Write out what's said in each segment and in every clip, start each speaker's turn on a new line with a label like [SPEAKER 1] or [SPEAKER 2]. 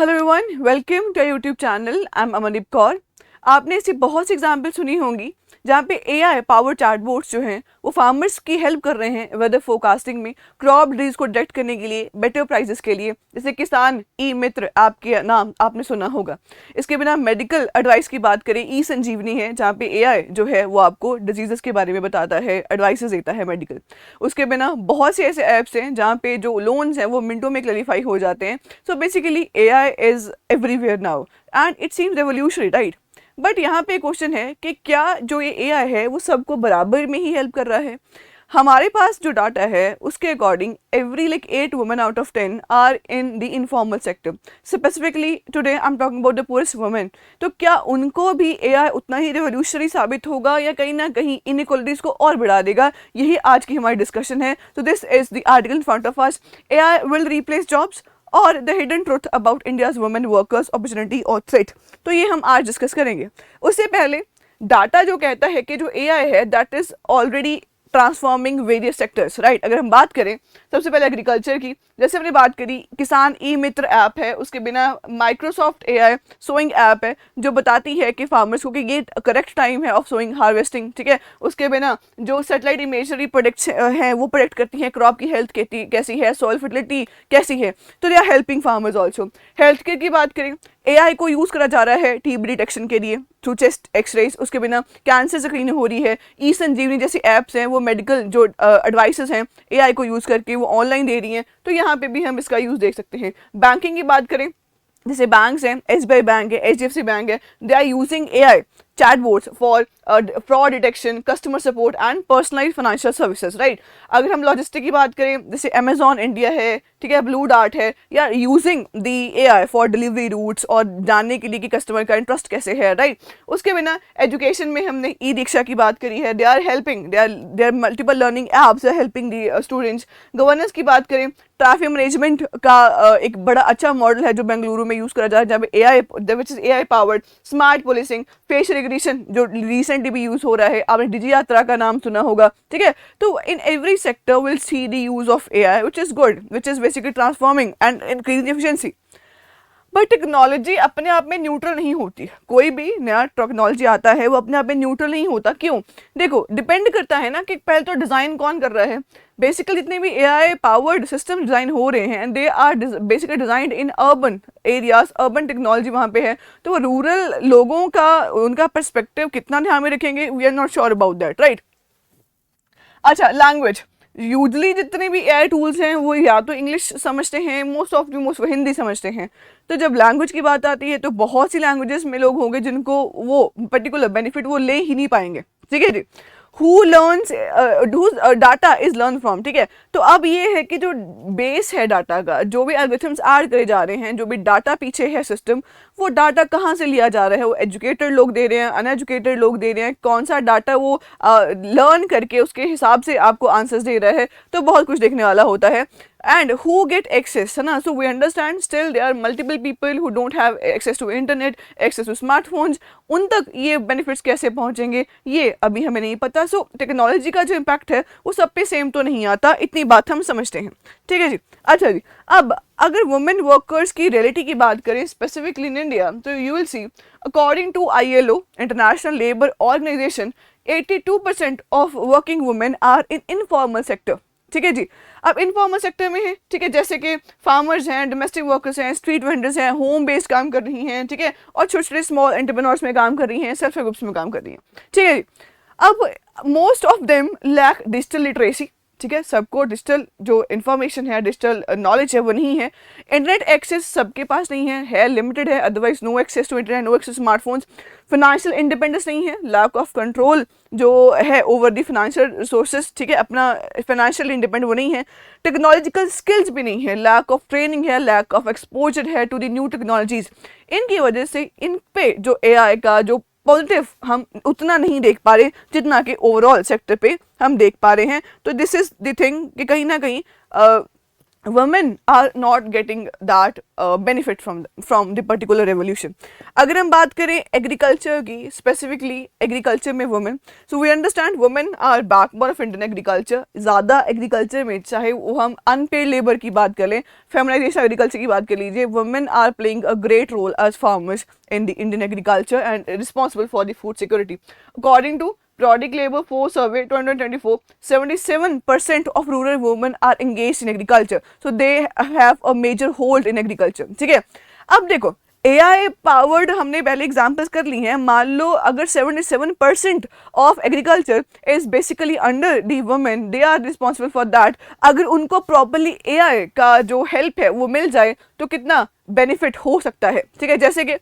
[SPEAKER 1] Hello everyone, welcome to YouTube channel. I am Amandeep Kaur. आपने ऐसी बहुत सी एग्जाम्पल सुनी होंगी जहाँ पे एआई पावर चैटबॉट्स जो हैं वो फार्मर्स की हेल्प कर रहे हैं वेदर फोरकास्टिंग में, क्रॉप डिजीज को डिटेक्ट करने के लिए, बेटर प्राइसेस के लिए। जैसे किसान ई मित्र ऐप के नाम आपने सुना होगा। इसके बिना मेडिकल एडवाइस की बात करें, ई संजीवनी है जहाँ पे एआई जो है वो आपको डिजीजेस के बारे में बताता है, एडवाइसेस देता है मेडिकल। उसके बिना बहुत से ऐसे ऐप्स हैं जहाँ पे जो लोन्स हैं वो मिनटों में क्लैरिफाई हो जाते हैं। So basically AI is everywhere now and it seems revolutionary, right? But यहाँ पे क्वेश्चन है कि क्या जो ये एआई है वो सबको बराबर में ही हेल्प कर रहा है? हमारे पास जो डाटा है उसके according every 8 women out of 10 are in the informal sector. Specifically today I am talking about the poorest women. तो क्या उनको भी एआई उतना ही रेवोल्यूशनरी साबित होगा या कहीं ना कहीं इनइक्वालिटीज को और बढ़ा देगा? यही आज की हमारी डिस्कशन है। तो this is the article in front of us. AI will replace jobs और the hidden truth about India's women workers opportunity और थ्रेट। तो ये हम आज डिस्कस करेंगे। उससे पहले डाटा जो कहता है कि जो एआई है that is already transforming various sectors, right? अगर हम बात करें सबसे पहले एग्रीकल्चर की, जैसे हमने बात करी किसान ई मित्र ऐप है, उसके बिना माइक्रोसॉफ्ट एआई सोइंग ऐप है जो बताती है कि फार्मर्स को कि ये करेक्ट टाइम है ऑफ सोइंग हार्वेस्टिंग, ठीक है। उसके बिना जो सैटेलाइट इमेजरी प्रोडक्ट्स हैं वो प्रोडक्ट करती हैं क्रॉप की हेल्थ कैसी है, सॉइल फर्टिलिटी कैसी है। तो they are helping farmers also. Health care की बात करें, एआई को यूज़ करा जा रहा है टीबी डिटेक्शन के लिए थ्रू चेस्ट एक्सरेज। उसके बिना कैंसर स्क्रीनिंग हो रही है। ई संजीवनी जैसी ऐप्स हैं वो मेडिकल जो एडवाइसेस हैं एआई को यूज़ करके वो ऑनलाइन दे रही हैं। तो यहाँ पे भी हम इसका यूज़ देख सकते हैं। बैंकिंग की बात करें, जैसे बैंक्स हैं, एसबीआई बैंक है, एचडीएफसी बैंक है, they are using AI chatbots for fraud detection, customer support and personalized financial services, right? अगर हम लॉजिस्टिक की बात करें, जैसे अमेजॉन इंडिया है, ठीक है, ब्लू डार्ट है, या using the AI for delivery routes और जानने के लिए कि कस्टमर का इंटरेस्ट कैसे है, राइट? उसके बिना एजुकेशन में हमने ई दीक्षा की बात करी है, they are helping, they are multiple learning apps are helping the students. Governance की बात करें, ट्रैफिक मैनेजमेंट का एक बड़ा अच्छा मॉडल है जो बेंगलुरु में यूज़ करा जा रहा है, जहाँ पे AI which is AI powered smart policing, facial recognition जो रिसेंटली भी यूज़ हो रहा है। आपने डिजी यात्रा का नाम सुना होगा, ठीक है। तो in every sector will see the use of AI which is good, which is basically transforming and increasing efficiency. But technology अपने आप में न्यूट्रल नहीं होती। कोई भी नया टेक्नोलॉजी आता है वो अपने आप में न्यूट्रल नहीं होता। क्यों? देखो, डिपेंड करता है ना कि पहले तो डिज़ाइन कौन कर रहा है। बेसिकली जितने भी एआई पावर्ड सिस्टम डिज़ाइन हो रहे हैं they are basically designed in urban areas, urban technology वहाँ पे है। तो रूरल लोगों का उनका पर्सपेक्टिव कितना ध्यान में रखेंगे, we are not sure about that, right? अच्छा, लैंग्वेज। यूजली जितने भी एआई टूल्स हैं वो या तो इंग्लिश समझते हैं, मोस्ट हिंदी समझते हैं। तो जब लैंग्वेज की बात आती है तो बहुत सी लैंग्वेजेस में लोग होंगे जिनको वो पर्टिकुलर बेनिफिट वो ले ही नहीं पाएंगे, ठीक है जी। Who learns data is learn from, ठीक है। तो अब ये है कि जो बेस है डाटा का, जो भी एल्गोरिथम्स ऐड करे जा रहे हैं, जो भी डाटा पीछे है सिस्टम, वो डाटा कहाँ से लिया जा रहा है? वो एजुकेटेड लोग दे रहे हैं, अनएजुकेटेड लोग दे रहे हैं, कौन सा डाटा वो लर्न करके उसके हिसाब से आपको आंसर्स दे रहा है। तो बहुत कुछ देखने वाला होता है। एंड हु गेट एक्सेस, है ना? So we understand still there are multiple people who don't have access to internet, access to smartphones. उन तक ये बेनिफिट्स कैसे पहुंचेंगे ये अभी हमें नहीं पता। सो टेक्नोलॉजी का जो इम्पैक्ट है वो सब पे सेम तो नहीं आता, इतनी बात हम समझते हैं, ठीक है जी। अच्छा जी, अब अगर वुमेन वर्कर्स की रियलिटी की बात करें स्पेसिफिकली इन इंडिया, तो you will see according to ILO, International Labour Organisation, 82% of working women are in informal sector, ठीक है जी। अब इनफॉर्मल सेक्टर में है, ठीक है, जैसे कि फार्मर्स हैं, डोमेस्टिक वर्कर्स हैं, स्ट्रीट वेंडर्स हैं, होम बेस्ड काम कर रही हैं, ठीक है, और छोटे छोटे स्मॉल एंटरप्रेन्योर्स में काम कर रही हैं, सेल्फ ग्रुप्स में काम कर रही हैं, ठीक है जी। अब most of them lack digital literacy, ठीक है, सबको डिजिटल जो इन्फॉर्मेशन है, डिजिटल नॉलेज है वो नहीं है। इंटरनेट एक्सेस सबके पास नहीं है लिमिटेड है, otherwise no access to internet, no access smartphones. Financial independence नहीं है, लैक ऑफ कंट्रोल जो है ओवर दी फाइनेंशियल रिसोर्सेज, ठीक है, अपना फाइनेंशियल इंडिपेंडेंट वो नहीं है। टेक्नोलॉजिकल स्किल्स भी नहीं है, लैक ऑफ ट्रेनिंग है, लैक ऑफ एक्सपोजर है टू द न्यू टेक्नोलॉजीज। इनकी वजह से इन पे जो एआई का जो पॉजिटिव हम उतना नहीं देख पा रहे जितना कि ओवरऑल सेक्टर पे हम देख पा रहे हैं। तो दिस इज द थिंग कि कहीं ना कहीं women are not getting that benefit from the particular revolution. अगर हम बात करें एग्रीकल्चर की, स्पेसिफिकली एग्रीकल्चर में women, so we understand women are backbone of Indian agriculture. ज़्यादा एग्रीकल्चर में, चाहे वो हम अनपेड लेबर की बात कर लें, फेमिनाइजेशन एग्रीकल्चर की बात कर लीजिए, women are playing a great role as farmers in the Indian agriculture and responsible for the food security. According to Product Labor Force Survey 2024, 77% of rural women are engaged in agriculture. So they have a major hold in agriculture. ठीक है. अब देखो, AI powered हमने पहले examples कर ली हैं. मान लो अगर 77% of agriculture is basically under the women, they are responsible for that. अगर उनको प्रॉपरली AI का जो हेल्प है वो मिल जाए तो कितना बेनिफिट हो सकता है. ठीक है, जैसे कि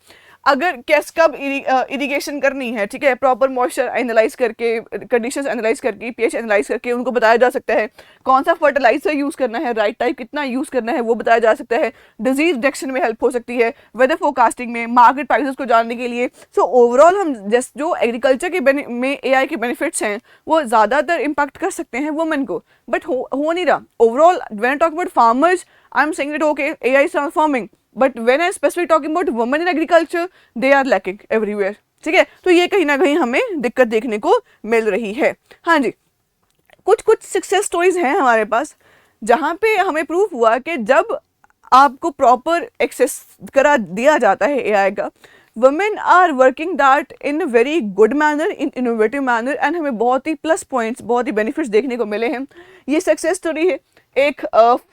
[SPEAKER 1] अगर कैस कब इरिगेशन करनी है, ठीक है, प्रॉपर मॉइस्चर एनालाइज करके, कंडीशंस एनालाइज करके, पीएच एनालाइज करके उनको बताया जा सकता है. कौन सा फर्टिलाइजर यूज़ करना है, राइट टाइप कितना यूज़ करना है वो बताया जा सकता है. डिजीज डिटेक्शन में हेल्प हो सकती है, वेदर फोरकास्टिंग में, मार्केट प्राइसेस को जानने के लिए. सो ओवरऑल हम जो एग्रीकल्चर के में AI के बेनिफिट्स हैं वो ज़्यादातर इम्पैक्ट कर सकते हैं वुमेन को, बट हो नहीं रहा. Overall when talk about farmers, I am saying that okay AI is transforming, but when I specifically talking about women in agriculture, they are lacking everywhere. ठीक है, तो ये कहीं ना कहीं हमें दिक्कत देखने को मिल रही है. हाँ जी, कुछ सक्सेस स्टोरीज हैं हमारे पास जहाँ पे हमें प्रूफ हुआ कि जब आपको प्रॉपर एक्सेस करा दिया जाता है AI का, women are working that in very good manner, in innovative manner, and हमें बहुत ही प्लस पॉइंट्स, बहुत ही बेनिफिट्स देखने को मिले हैं. ये सक्सेस स्टोरी है एक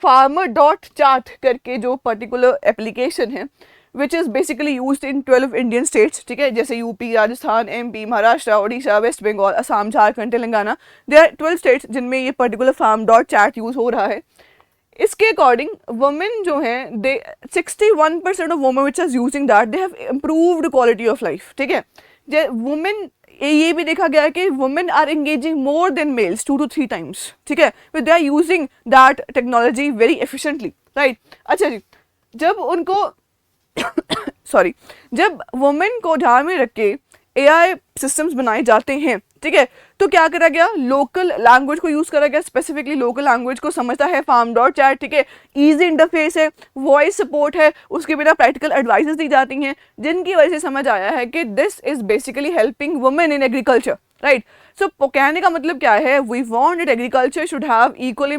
[SPEAKER 1] farmer.chat करके जो पर्टिकुलर एप्लीकेशन है, which is basically use in 12 Indian states. ठीक है, जैसे UP, Rajasthan, MP, Maharashtra, Orissa, West Bengal, Assam, Jharkhand, Telangana. They are 12 states जिनमें ये पर्टिकुलर farm.chat यूज़ हो रहा है. इसके अकॉर्डिंग वुमेन जो हैं, they 61% of women which are using that, they have improved quality of life. ठीक है, वुमेन, ये भी देखा गया है कि women are engaging more than males 2 to 3 times. ठीक है, they are using that technology very efficiently, right. अच्छा जी, जब उनको सॉरी, जब वुमेन को ध्यान में रख के AI सिस्टम्स बनाए जाते हैं, ठीक है, तो क्या करा गया, लोकल लैंग्वेज को यूज़ करा गया. स्पेसिफिकली लोकल लैंग्वेज को समझता है farm.chat. ठीक है, ईजी इंटरफेस है, वॉइस सपोर्ट है, उसके बिना प्रैक्टिकल एडवाइसेस दी जाती हैं, जिनकी वजह से समझ आया है कि this is basically helping women in agriculture, right. So कहने का मतलब क्या है, we want that agriculture should have equal,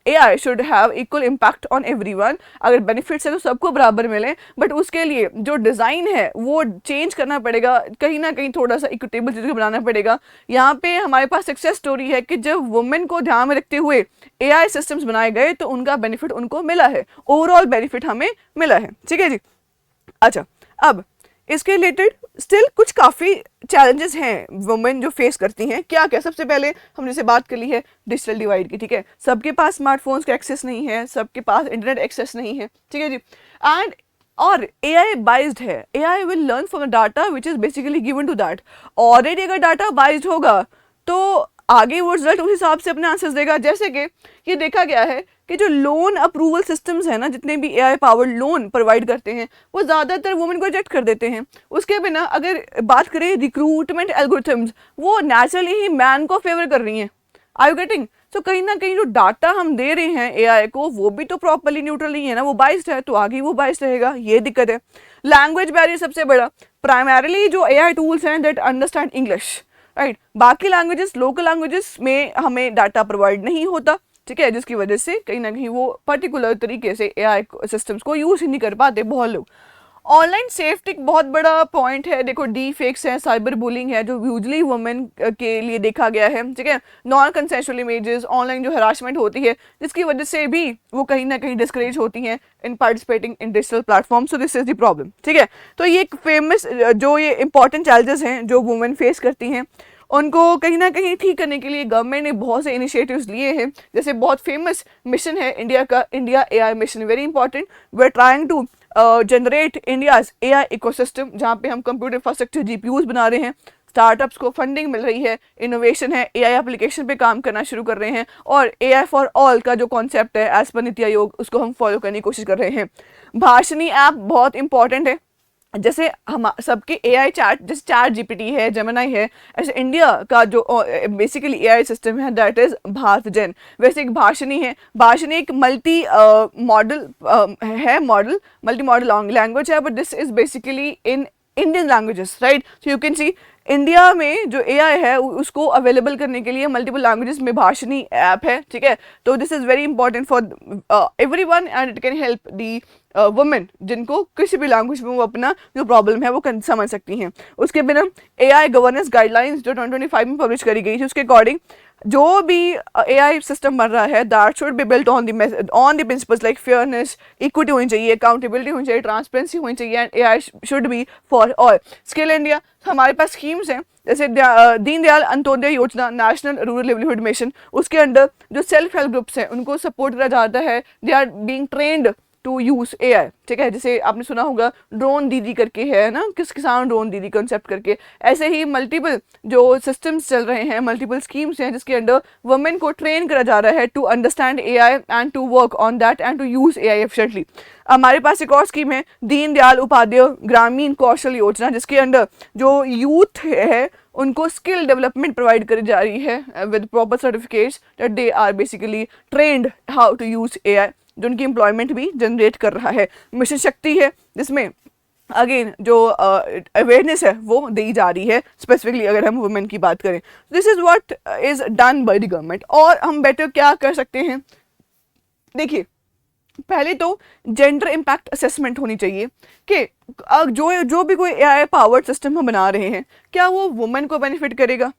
[SPEAKER 1] AI should have equal impact on everyone. अगर बेनिफिट्स है तो सबको बराबर मिले, बट उसके लिए जो डिज़ाइन है वो चेंज करना पड़ेगा, कहीं ना कहीं थोड़ा सा इक्विटेबल चीज़ को बनाना पड़ेगा. यहाँ पे हमारे पास सक्सेस स्टोरी है कि जब वुमेन को ध्यान में रखते हुए AI सिस्टम्स बनाए गए तो उनका बेनिफिट उनको मिला है, ओवरऑल बेनिफिट हमें मिला है. ठीक है जी. अच्छा, अब इसके रिलेटेड स्टिल कुछ काफ़ी चैलेंजेस हैं वुमेन जो फेस करती हैं. क्या क्या, सबसे पहले हमने से बात कर ली है डिजिटल डिवाइड की. ठीक है, सबके पास स्मार्टफोन्स का एक्सेस नहीं है, सबके पास इंटरनेट एक्सेस नहीं है. ठीक है जी. एंड और AI बाइज्ड है, AI will learn from the data which is basically given to that. Already अगर डाटा बाइज्ड होगा तो आगे वो रिजल्ट उस हिसाब से अपने आंसर्स देगा. जैसे कि ये देखा गया है कि जो लोन अप्रूवल सिस्टम्स हैं ना, जितने भी AI पावर्ड लोन प्रोवाइड करते हैं, वो ज़्यादातर वुमेन को रिजेक्ट कर देते हैं. उसके बिना अगर बात करें रिक्रूटमेंट एल्गोरिथम्स, वो नेचुरली ही मैन को फेवर कर रही हैं. Are you getting? तो कहीं ना कहीं जो डाटा हम दे रहे हैं AI को, वो भी तो प्रॉपरली न्यूट्रल नहीं है ना, वो बाइस्ड है, तो आगे वो बाइस्ड रहेगा. ये दिक्कत है. लैंग्वेज बैरियर सबसे बड़ा. प्राइमरली जो AI टूल्स हैं दैट अंडरस्टैंड इंग्लिश, राइट. बाकी लैंग्वेजेस, लोकल लैंग्वेजेस में हमें डाटा प्रोवाइड नहीं होता. ठीक है, जिसकी वजह से कहीं ना कहीं वो पर्टिकुलर तरीके से AI सिस्टम्स को यूज़ ही नहीं कर पाते बहुत लोग. ऑनलाइन सेफ्टी बहुत बड़ा पॉइंट है. देखो, डी फेक्स है, साइबर बुलिंग है, जो यूजली वुमेन के लिए देखा गया है. ठीक है, नॉन कंसेंशुअल इमेजेस, ऑनलाइन जो हरासमेंट होती है, जिसकी वजह से भी वो कहीं ना कहीं डिस्करेज होती हैं in participating in digital platform. So this is the problem. ठीक है, तो ये एक फेमस जो ये इंपॉर्टेंट चैलेंजेस हैं जो वुमेन फेस करती हैं, उनको कहीं ना कहीं ठीक करने के लिए गवर्नमेंट ने बहुत से इनिशिएटिव्स लिए हैं. जैसे बहुत फेमस मिशन है इंडिया का, India AI mission, very important. We are trying to generate India's AI ecosystem, जहाँ पे हम कंप्यूटर इंफ्रास्ट्रक्चर GPUs बना रहे हैं, स्टार्टअप्स को फंडिंग मिल रही है, इनोवेशन है, AI एप्लीकेशन पे काम करना शुरू कर रहे हैं, और AI फॉर ऑल का जो कॉन्सेप्ट है एज पर नीति आयोग, उसको हम फॉलो करने की कोशिश कर रहे हैं. भाषिनी ऐप बहुत इंपॉर्टेंट है. जैसे हम सबके एआई चैट, जैसे चैट जीपीटी है, जेमिनी है, ऐसे इंडिया का जो बेसिकली एआई सिस्टम है दैट इज भारत जेन। वैसे एक भाषिनी है, भाषिनी एक मल्टी मॉडल है, मॉडल मल्टी मॉडल लैंग्वेज है, but this is basically in Indian languages, right. So you can see India में जो एआई है उसको अवेलेबल करने के लिए मल्टीपल लैंग्वेजेस में भाषिनी ऐप है, ठीक है। तो this is very important for everyone and it can help the women जिनको किसी भी लैंग्वेज में वो अपना जो प्रॉब्लम है वो समझ सकती हैं। उसके बिना एआई गवर्नेंस गाइडलाइंस जो 2025 में पब्लिश करी गई थी उसके अकॉर्डिंग जो भी एआई सिस्टम बन रहा है that should be built on the principles like fairness, equity होनी चाहिए, अकाउंटेबिलिटी होनी चाहिए, ट्रांसपेरेंसी होनी चाहिए, and AI should be for all. Skill India, हमारे पास स्कीम्स हैं जैसे Deendayal Antyodaya Yojana, national rural livelihood mission, उसके अंडर जो सेल्फ हेल्प ग्रुप्स हैं उनको सपोर्ट करा जाता है, they are being trained to use AI, ठीक है। जैसे आपने सुना होगा ड्रोन दीदी करके है ना, किसान ड्रोन दीदी कंसेप्ट करके। ऐसे ही मल्टीपल जो सिस्टम्स चल रहे हैं, मल्टीपल स्कीम्स हैं जिसके अंडर वुमेन को ट्रेन करा जा रहा है to understand AI and to work on that and to use AI efficiently. हमारे पास एक और स्कीम है दीनदयाल उपाध्याय ग्रामीण कौशल योजना, जिसके अंडर जो यूथ है उनको स्किल डेवलपमेंट प्रोवाइड करी जा रही है with proper certificates that they are basically trained how to use AI, जो उनकी एम्प्लॉयमेंट भी जनरेट कर रहा है। मिशन शक्ति है जिसमें अगेन जो अवेयरनेस है वो दी जा रही है, स्पेसिफिकली अगर हम वुमेन की बात करें। This is what is done by the government. और हम बेटर क्या कर सकते हैं, देखिए पहले तो जेंडर इम्पैक्ट असेसमेंट होनी चाहिए कि जो भी कोई एआई पावर्ड सिस्टम हम बना रहे हैं क्या वो वुमेन को बेनिफिट करेगा,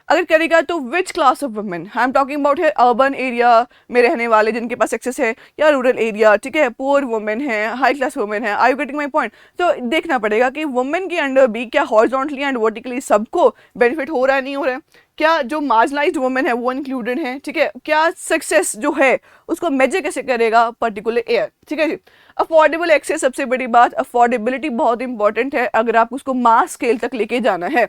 [SPEAKER 1] अगर करेगा तो which class of women, I am talking about है अर्बन एरिया में रहने वाले जिनके पास एक्सेस है, या रूरल एरिया, ठीक है, पुअर वुमेन है, हाई क्लास वुमेन है, आई यू गेटिंग माई पॉइंट। तो देखना पड़ेगा कि वुमेन के अंडर भी क्या हॉरिजॉन्टली एंड वर्टिकली सबको बेनिफिट हो रहा है, नहीं हो रहा है, क्या जो मार्जिनलाइज्ड वुमेन है वो इंक्लूडेड है, ठीक है, क्या सक्सेस जो है उसको मेजर कैसे करेगा पर्टिकुलर एयर, ठीक है जी। अफोर्डेबल एक्सेस, सबसे बड़ी बात अफोर्डेबिलिटी बहुत इंपॉर्टेंट है अगर आप उसको मास स्केल तक लेके जाना है।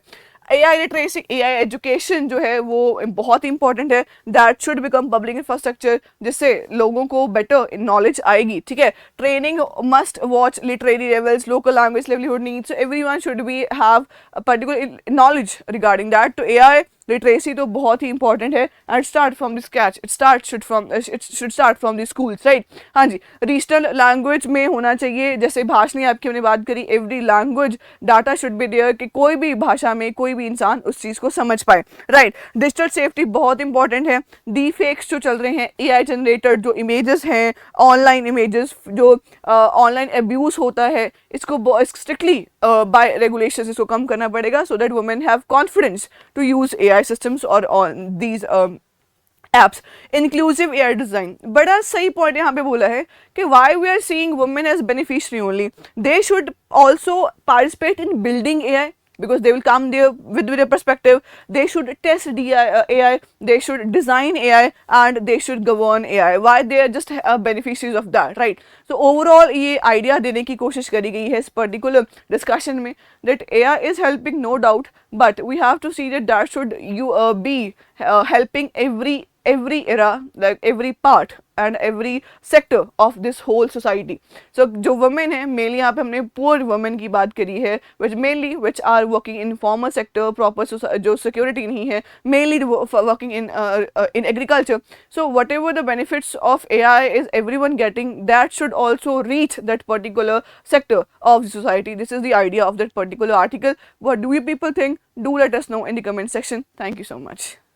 [SPEAKER 1] एआई लिटरेसी, एआई एजुकेशन जो है वो बहुत इंपॉर्टेंट है, that should become public infrastructure जिससे लोगों को बेटर नॉलेज आएगी, ठीक है। Training must watch literary levels, local language livelihood needs, everyone should be have particular knowledge regarding that. तो एआई लिटरेसी तो बहुत ही इंपॉर्टेंट है and start from the scratch, it should start from the schools, right. हाँ जी, regional language में होना चाहिए, जैसे भाषणी आपकी हमने बात करी, every language data should be there कि कोई भी भाषा में कोई भी इंसान उस चीज़ को समझ पाए, राइट। डिजिटल सेफ्टी बहुत इंपॉर्टेंट है। डी फेक्स जो चल रहे हैं, एआई जनरेटेड जो इमेजेस हैं, ऑनलाइन इमेजेस, जो ऑनलाइन अब्यूज़ होता है, इसको स्ट्रिक्टली बाय रेगुलेशन इसको कम करना पड़ेगा so that women have confidence to use AI systems और these apps. Inclusive AI design, बड़ा सही पॉइंट यहाँ पे बोला है कि why we are seeing women as beneficiary only, they should also participate in building AI because they will come there with their perspective, they should test AI, they should design AI and they should govern AI, why they are just beneficiaries of that, right? So overall ये idea देने की कोशिश करी गई है इस particular discussion में that AI is helping no doubt, but we have to see that should be helping every era, like every part and every sector of this whole society. So जो women है, mainly यहाँ पे हमने poor women की बात करी है, which are working in informal sector, proper जो security नहीं है, mainly working in agriculture. So whatever the benefits of AI is everyone getting, that should also reach that particular sector of the society. This is the idea of that particular article. What do you people think? Do let us know in the comment section. Thank you so much.